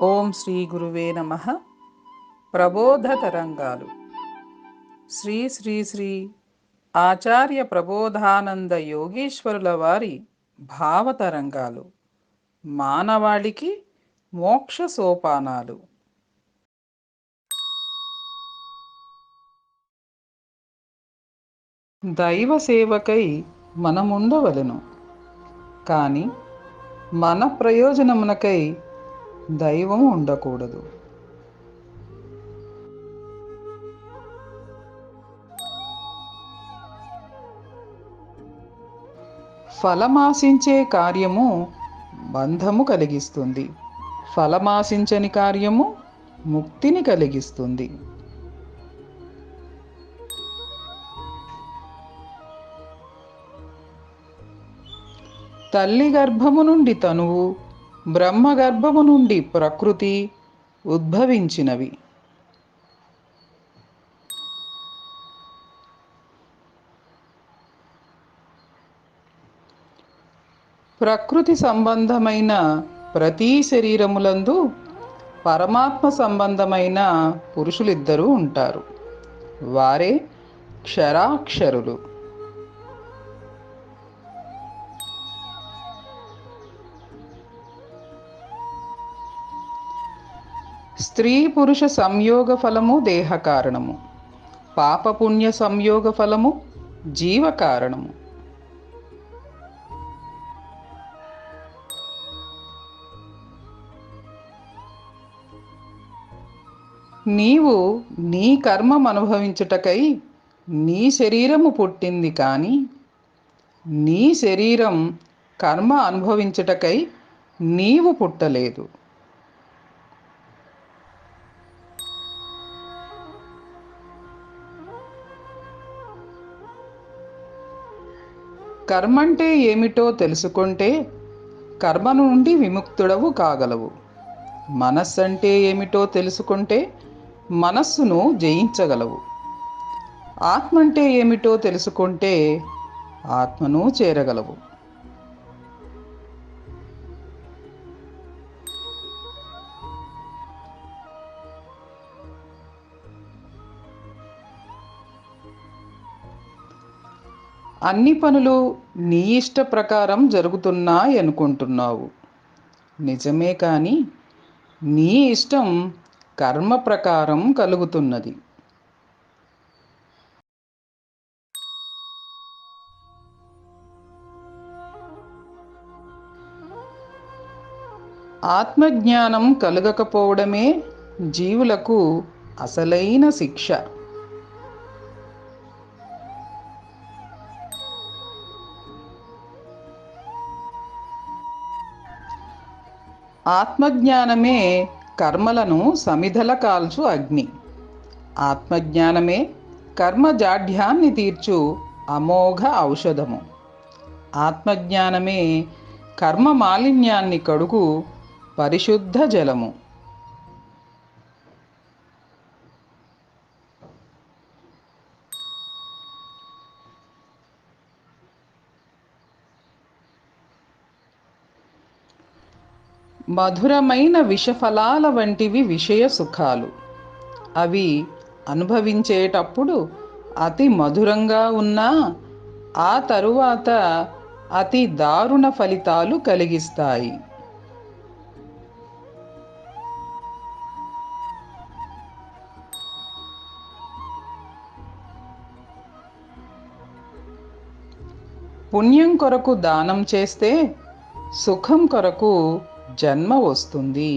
ఓం శ్రీ గురువే నమః. ప్రబోధ తరంగాలు. శ్రీ శ్రీ శ్రీ ఆచార్య ప్రబోధానంద యోగీశ్వరుల వారి భావతరంగాలు. మానవాళికి మోక్ష సోపానాలు. దైవ సేవకై మనముండవలెను, కానీ మన ప్రయోజనమునకై దైవం ఉండకూడదు. ఫలమాశించే కార్యము బంధము కలిగిస్తుంది, ఫలమాశించని కార్యము ముక్తిని కలిగిస్తుంది. తల్లి గర్భము నుండి తనువు, బ్రహ్మ గర్భము నుండి ప్రకృతి ఉద్భవించినవి. ప్రకృతి సంబంధమైన ప్రతి శరీరములందు పరమాత్మ సంబంధమైన పురుషులిద్దరూ ఉంటారు. వారే క్షరాక్షరులు. స్త్రీ పురుష సంయోగ ఫలము దేహ కారణము, పాపపుణ్య సంయోగ ఫలము జీవ కారణము. నీవు నీ కర్మం అనుభవించుటకై నీ శరీరము పుట్టింది, కానీ నీ శరీరం కర్మ అనుభవించుటకై నీవు పుట్టలేదు. కర్మంటే ఏమిటో తెలుసుకుంటే కర్మ నుండి విముక్తుడవు కాగలవు. మనస్సంటే ఏమిటో తెలుసుకుంటే మనస్సును జయించగలవు. ఆత్మంటే ఏమిటో తెలుసుకుంటే ఆత్మను చేరగలవు. అన్ని పనులు నీ ఇష్ట ప్రకారం జరుగుతున్నాయి అనుకుంటున్నావు. నిజమే, కానీ నీ ఇష్టం కర్మ ప్రకారం కలుగుతున్నది. ఆత్మజ్ఞానం కలగకపోవడమే జీవులకు అసలైన శిక్ష. ఆత్మజ్ఞానమే కర్మలను సమిధల కాల్చు అగ్ని. ఆత్మజ్ఞానమే కర్మ జాఢ్యాన్ని తీర్చు అమోఘ ఔషధము. ఆత్మజ్ఞానమే కర్మ మాలిన్యాన్ని కడుగు పరిశుద్ధ జలము. మధురమైన విషఫలాల వంటివి విషయ సుఖాలు. అవి అనుభవించేటప్పుడు అతి మధురంగా ఉన్నా ఆ తరువాత అతి దారుణ ఫలితాలు కలిగిస్తాయి. పుణ్యం కొరకు దానం చేస్తే సుఖం కొరకు జన్మ వస్తుంది.